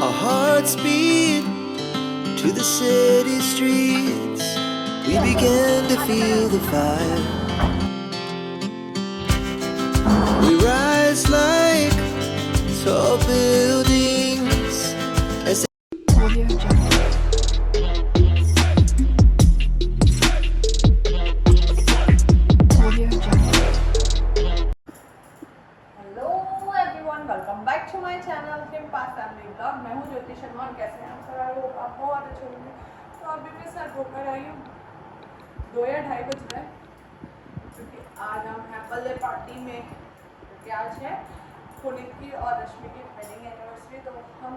Our hearts beat to the city streets. We began to feel the fire. We rise like tall buildings as welcome back to my channel पास family blog. मैं हूँ ज्योति शर्मा और कैसे हैं आप सब? I hope आप बहुत अच्छे होंगे। तो अभी मैं सर होकर आई हूँ, 2 या 2:30 बज रहे हैं क्योंकि आज हम हैं बर्थडे पार्टी में। क्योंकि आज है पुनीत की और रश्मि की वेडिंग एनिवर्सरी, तो हम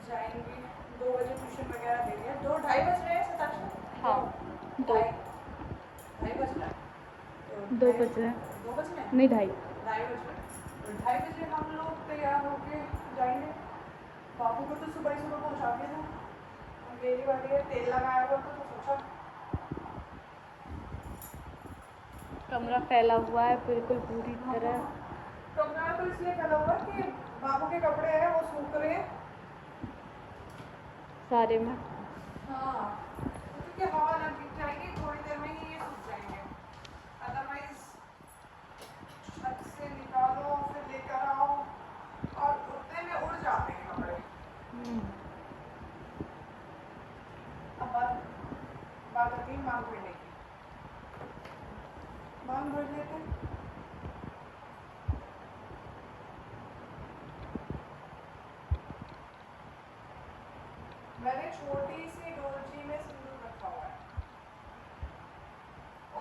जाएंगे 2 बजे ट्यूशन वगैरह दे दिया। 2:30 बज रहे हैं सताशा? हाँ, 2:30 बज रहा है। 2 बज रहे हैं, 2 बज रहे हैं नहीं 2:30 बज रहे हैं। 2:30 बजे हम लोग तैयार होके जाएंगे। बापू को तो सुबह ही सुबह पहुँचा दिया था। मेरी बात है, तेल लगाया हुआ था तो सोचा। कमरा फैला हुआ है बिल्कुल पूरी तरह। कमरा तो इसलिए फैला हुआ है कि बाबू के कपड़े हैं वो सूख रहे हैं सारे में। हाँ, क्योंकि हवा लग जाएगी थोड़ी देर में ही ये सूख जाएंगे। अदरवाइज छत से निकालो फिर लेकर आओ और उतने में उड़ जाते हैं कपड़े। अब बात आती है मांग भरने की। मांग भर लेते हैं। मैंने छोटी सी डोलची में सिंदूर रखा हुआ है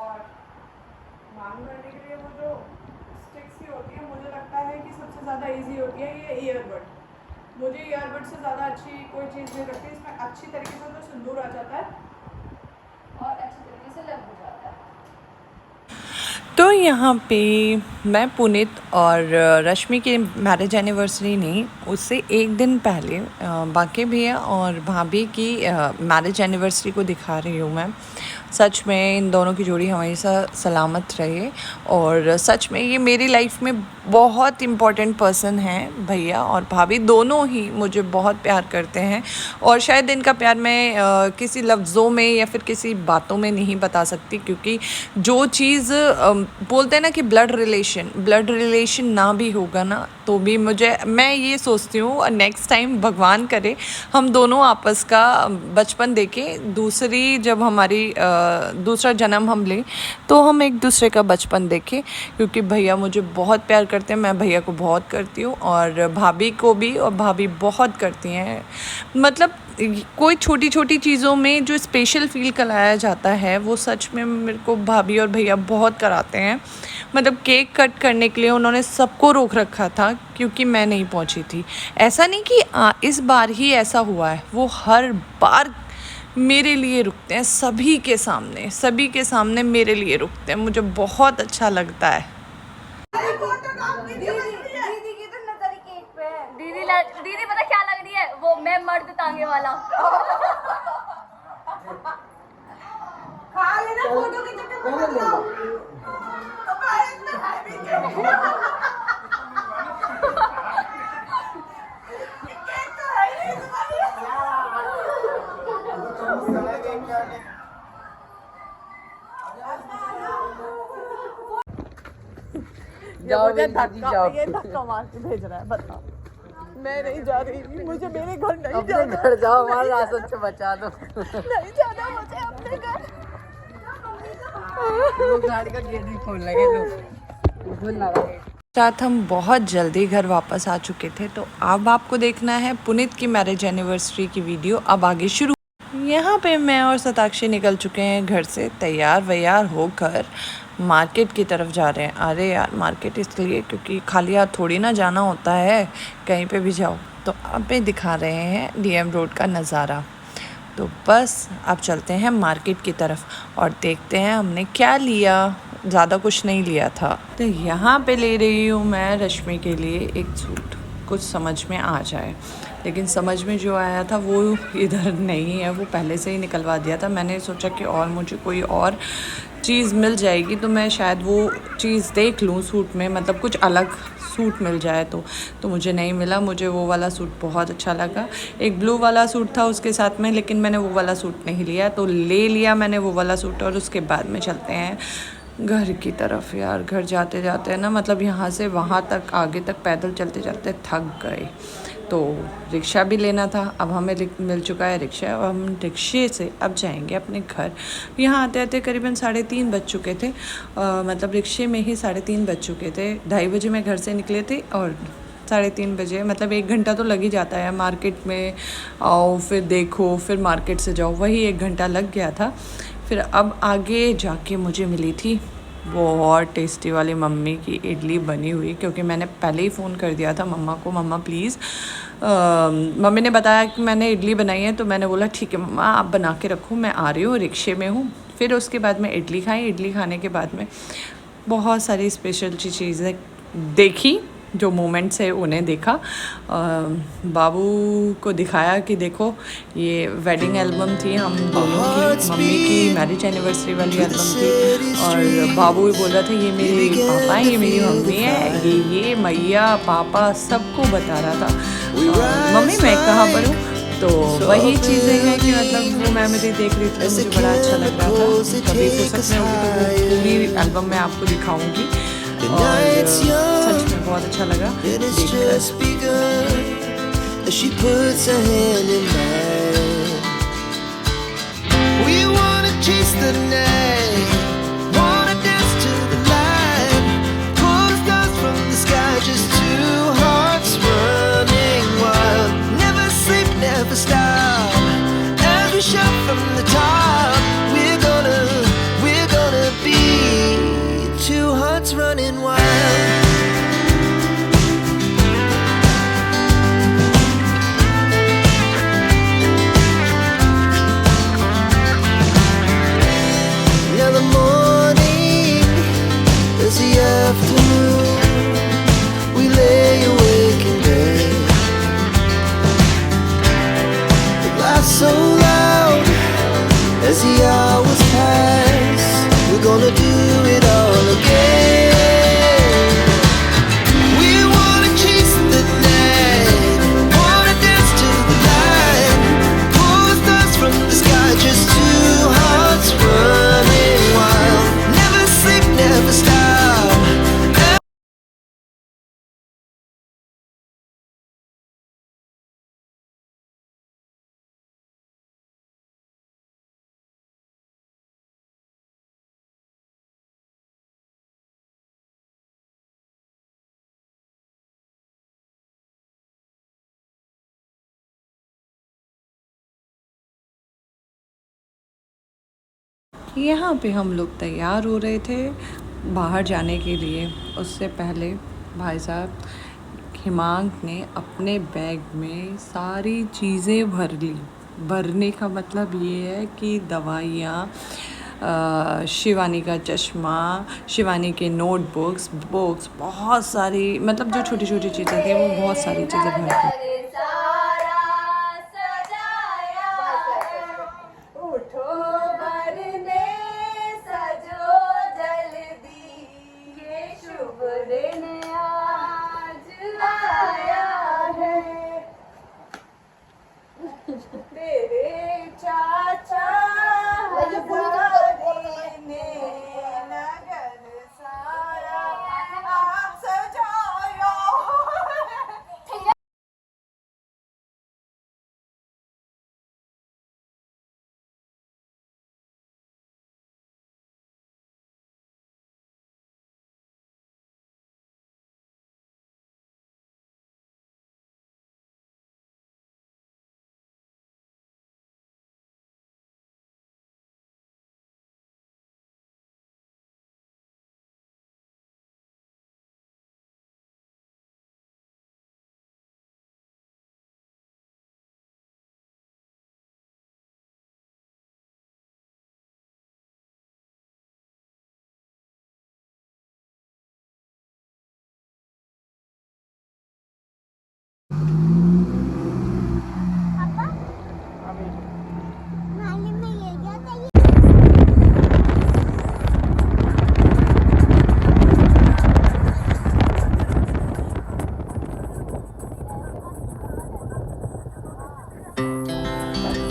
और मांग भरने के लिए वो जो स्टिक्स ही होती है, मुझे लगता है कि सबसे ज़्यादा इजी होती है ये ईयरबड। मुझे ईयरबड से ज़्यादा अच्छी कोई चीज़ नहीं लगती। इसमें अच्छी तरीके से तो सिंदूर आ जाता है और अच्छी तरीके से लग भी जाता है। तो यहाँ पे मैं पुनीत और रश्मि की मैरिज एनिवर्सरी नहीं, उससे एक दिन पहले बाकी भैया और भाभी की मैरिज एनिवर्सरी को दिखा रही हूँ मैं। सच में इन दोनों की जोड़ी हमेशा सलामत रहे और सच में ये मेरी लाइफ में बहुत इम्पॉर्टेंट पर्सन हैं। भैया और भाभी दोनों ही मुझे बहुत प्यार करते हैं और शायद इनका प्यार मैं किसी लफ्ज़ों में या फिर किसी बातों में नहीं बता सकती, क्योंकि जो चीज़ बोलते हैं ना कि ब्लड रिलेशन ना भी होगा ना तो भी मैं ये सोचती हूँ नेक्स्ट टाइम भगवान करे हम दोनों आपस का बचपन देके जब हमारी दूसरा जन्म हम लें तो हम एक दूसरे का बचपन देखें, क्योंकि भैया मुझे बहुत प्यार करते हैं, मैं भैया को बहुत करती हूँ और भाभी को भी, और भाभी बहुत करती हैं। मतलब कोई छोटी छोटी चीज़ों में जो स्पेशल फील कराया जाता है वो सच में मेरे को भाभी और भैया बहुत कराते हैं। मतलब केक कट करने के लिए उन्होंने सबको रोक रखा था क्योंकि मैं नहीं पहुंची थी। ऐसा नहीं कि इस बार ही ऐसा हुआ है, वो हर बार मेरे लिए रुकते हैं, सभी के सामने मेरे लिए रुकते हैं। मुझे बहुत अच्छा लगता है। दीदी पता क्या लग रही है? वो मैं मर्द तांगे वाला। खा लेना फोटो के चक्कर में जाओ ये धक्का मार के भेज रहा है। बताओ, मैं नहीं जा रही, मुझे मेरे घर नहीं जाना। घर जाओ, हमारा राशन से बचा दो। नहीं जाना मुझे अपने घर। गाड़ी का गेट भी खोल लगे साथ हम बहुत जल्दी घर वापस आ चुके थे। तो अब आपको देखना है पुनीत की मैरिज एनिवर्सरी की वीडियो। अब आगे शुरू। यहाँ पे मैं और सताक्षी निकल चुके हैं घर से, तैयार वैयार होकर मार्केट की तरफ जा रहे हैं। अरे यार, मार्केट इसलिए क्योंकि खाली हाथ थोड़ी ना जाना होता है, कहीं पे भी जाओ। तो अब पे दिखा रहे हैं डीएम रोड का नज़ारा। तो बस अब चलते हैं मार्केट की तरफ और देखते हैं हमने क्या लिया। ज़्यादा कुछ नहीं लिया था। तो यहाँ पे ले रही हूँ मैं रश्मि के लिए एक सूट, कुछ समझ में आ जाए। लेकिन समझ में जो आया था वो इधर नहीं है, वो पहले से ही निकलवा दिया था। मैंने सोचा कि और मुझे कोई और चीज़ मिल जाएगी तो मैं शायद वो चीज़ देख लूँ सूट में, मतलब कुछ अलग सूट मिल जाए तो मुझे नहीं मिला। मुझे वो वाला सूट बहुत अच्छा लगा। एक ब्लू वाला सूट था उसके साथ में, लेकिन मैंने वो वाला सूट नहीं लिया, तो ले लिया मैंने वो वाला सूट। और उसके बाद में चलते हैं घर की तरफ। यार घर जाते जाते ना, मतलब यहाँ से वहाँ तक आगे तक पैदल चलते चलते थक गए, तो रिक्शा भी लेना था। अब हमें मिल चुका है रिक्शा, अब हम रिक्शे से अब जाएंगे अपने घर। यहाँ आते आते करीबन 3:30 बज चुके थे, मतलब रिक्शे में ही 3:30 बज चुके थे। 2:30 बजे मैं घर से निकले थे और 3:30 बजे, मतलब 1 घंटा तो लग ही जाता है। मार्केट में आओ, फिर देखो, फिर मार्केट से जाओ, वही 1 घंटा लग गया था। फिर अब आगे जाके मुझे मिली थी बहुत टेस्टी वाली मम्मी की इडली बनी हुई, क्योंकि मैंने पहले ही फ़ोन कर दिया था मम्मा को, मम्मा प्लीज़। मम्मी ने बताया कि मैंने इडली बनाई है, तो मैंने बोला ठीक है मम्मा आप बना के रखो, मैं आ रही हूँ, रिक्शे में हूँ। फिर उसके बाद में इडली खाई। इडली खाने के बाद में बहुत सारी स्पेशल चीज़ें देखी, जो मोमेंट्स है उन्हें देखा। बाबू को दिखाया कि देखो ये वेडिंग एल्बम थी हम दोनों की, मम्मी की मैरिज एनिवर्सरी वाली एल्बम थी। और बाबू भी बोल रहा था ये मेरे पापा हैं, ये मेरी मम्मी है, ये मैया पापा सबको बता रहा था। मम्मी मैं कहाँ पर हूँ, तो वही चीज़ें हैं कि मतलब वो मेमोरी देख रही थी, मुझे बड़ा अच्छा लग रहा था। कभी फुर्सत में होगी तो पूरी एल्बम मैं आपको दिखाऊंगी, और सच में बहुत अच्छा लगा देखकर। She puts her hand in mine. We wanna chase the night, wanna dance to the light, pull the stars from the sky, just two hearts running wild. Never sleep, never stop, as we shout from the top. We're gonna be two hearts running wild. Now the morning is the afternoon. We lay awake in bed. The laughs so loud as the hours pass. We're gonna do it all again. We wanna chase the night, wanna dance to the light, pull the stars from the sky, just two hearts running wild. Never sleep, never stop. यहाँ पे हम लोग तैयार हो रहे थे बाहर जाने के लिए। उससे पहले भाई साहब हिमांक ने अपने बैग में सारी चीज़ें भर ली। भरने का मतलब ये है कि दवाइयाँ, शिवानी का चश्मा, शिवानी के नोटबुक्स, बुक्स, बहुत सारी, मतलब जो छोटी छोटी चीज़ें थी वो बहुत सारी चीज़ें भर दी। तेरे चाचा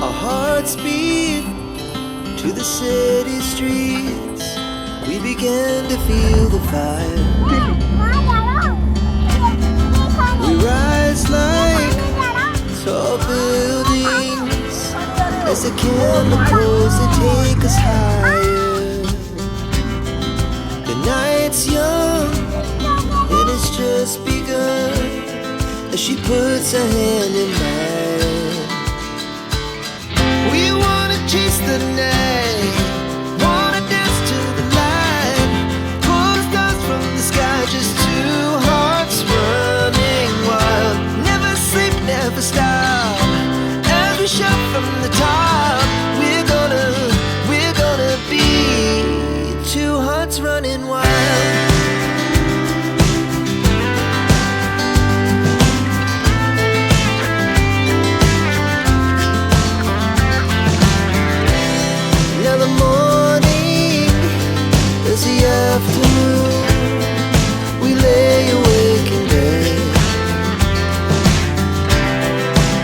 Our hearts beat to the city streets. We began to feel the fire. We rise like tall buildings as the chemicals they take us higher. The night's young and it's just begun as she puts her hand in mine. We wanna chase the night, wanna dance to the light, pull the stars from the sky, just two hearts running wild. Never sleep, never stop, as we shout from the top. We're gonna be two hearts running wild. Now the morning is the afternoon. We lay awake in bed.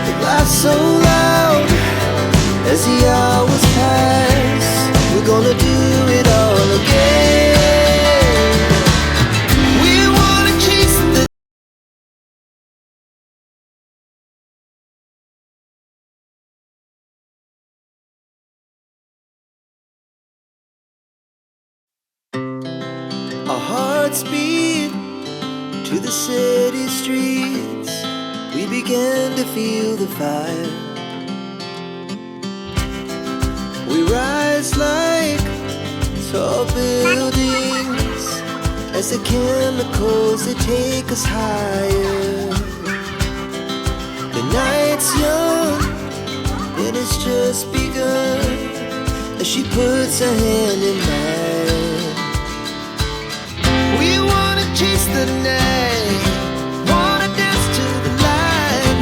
The laughs so loud as the hours pass. We're gonna do it all again. We wanna chase the Our hearts beat to the city streets. We began to feel the fire. We rise like tall buildings as the chemicals they take us higher. The night's young and it's just begun as she puts her hand in mine. We wanna chase the night, wanna dance to the light,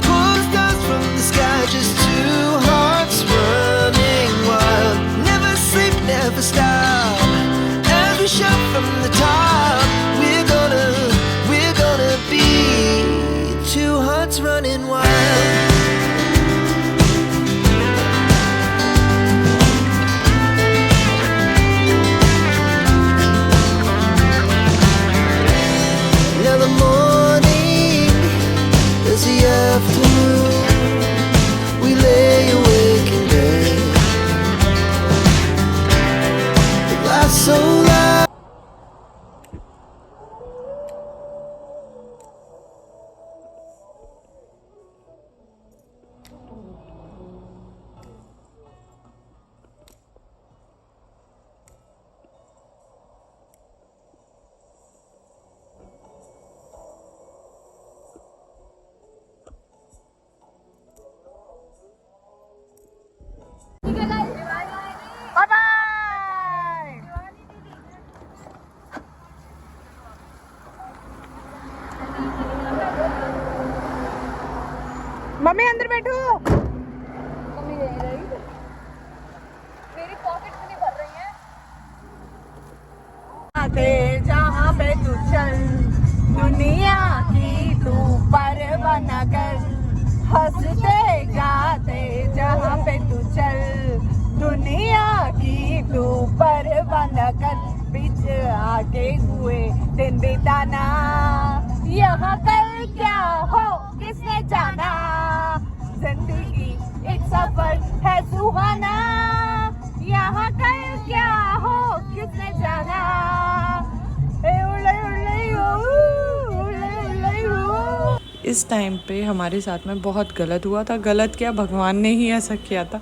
pull the stars from the sky, just two hearts running wild. Never sleep, never stop, as we shout from the top. We're gonna be two hearts running wild. Now the morning is the afternoon. We lay awake in bed. The laughs so loud. Mummy अंदर बैठो। Mummy यहीं रही। मेरी pocket भी नहीं भर रही है। आते जहाँ पे तू चल, दुनिया की तू परवाह न कर, हंसते गाते जहाँ पे तू चल, दुनिया की तू परवाह न कर, बीच आगे हुए दिन बिताना, यहाँ कल क्या हो किसने जाना, जिंदगी एक सफर है सुहाना, यहाँ कल क्या हो किसने जाना। इस टाइम पे हमारे साथ में बहुत गलत हुआ था। गलत क्या, भगवान ने ही ऐसा किया था।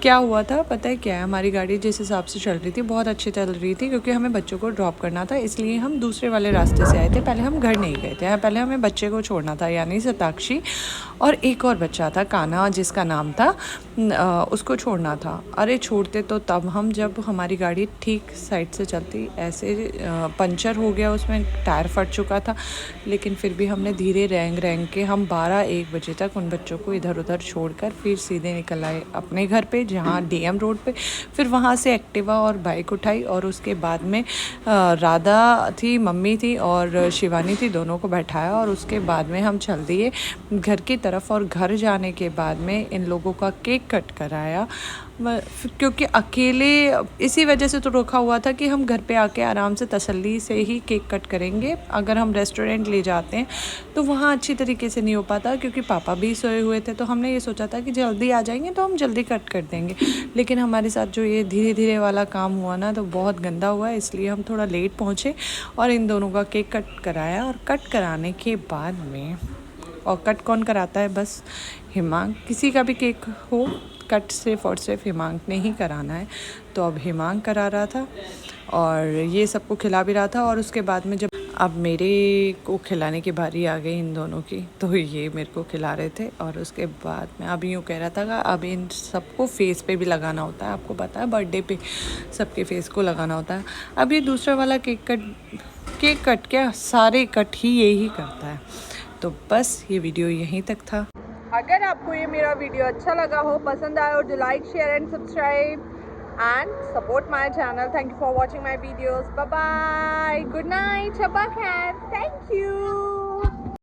क्या हुआ था पता है क्या है, हमारी गाड़ी जिस हिसाब से चल रही थी बहुत अच्छी चल रही थी, क्योंकि हमें बच्चों को ड्रॉप करना था, इसलिए हम दूसरे वाले रास्ते से आए थे। पहले हम घर नहीं गए थे, पहले हमें बच्चे को छोड़ना था, यानी सताक्षी और एक और बच्चा था काना जिसका नाम था, उसको छोड़ना था। अरे छोड़ते तो तब हम, जब हमारी गाड़ी ठीक साइड से चलती, ऐसे पंचर हो गया, उसमें टायर फट चुका था। लेकिन फिर भी हमने धीरे रेंग के हम 12-1 बजे तक उन बच्चों को इधर उधर छोड़कर फिर सीधे निकल आए अपने घर पे, जहाँ DM रोड पे। फिर वहाँ से एक्टिवा और बाइक उठाई और उसके बाद में राधा थी, मम्मी थी और शिवानी थी, दोनों को बैठाया और उसके बाद में हम चल दिए घर की तरफ। और घर जाने के बाद में इन लोगों का केक कट कराया, क्योंकि अकेले इसी वजह से तो रोका हुआ था कि हम घर पे आके आराम से तसल्ली से ही केक कट करेंगे। अगर हम रेस्टोरेंट ले जाते हैं तो वहाँ अच्छी तरीके से नहीं हो पाता, क्योंकि पापा भी सोए हुए थे। तो हमने ये सोचा था कि जल्दी आ जाएंगे तो हम जल्दी कट कर देंगे, लेकिन हमारे साथ जो ये धीरे धीरे वाला काम हुआ ना, तो बहुत गंदा हुआ, इसलिए हम थोड़ा लेट पहुँचे और इन दोनों का केक कट कराया। और कट कराने के बाद में, और कट कौन कराता है, बस हिमांक। किसी का भी केक हो, कट सिर्फ और सिर्फ हिमांक ने ही कराना है। तो अब हिमांक करा रहा था और ये सबको खिला भी रहा था। और उसके बाद में जब अब मेरे को खिलाने की बारी आ गई इन दोनों की, तो ये मेरे को खिला रहे थे। और उसके बाद में अब यूँ कह रहा था कि अब इन सबको फेस पे भी लगाना होता है, आपको पता है बर्थडे पे सबके फेस को लगाना होता है। अब ये दूसरा वाला केक कट क्या, सारे कट ही यही करता है। तो बस ये वीडियो यहीं तक था। अगर आपको ये मेरा वीडियो अच्छा लगा हो, पसंद आया हो, तो like, share and subscribe and support my channel. Thank you for watching my videos. Bye bye. Good night. Shabba khair. Thank you.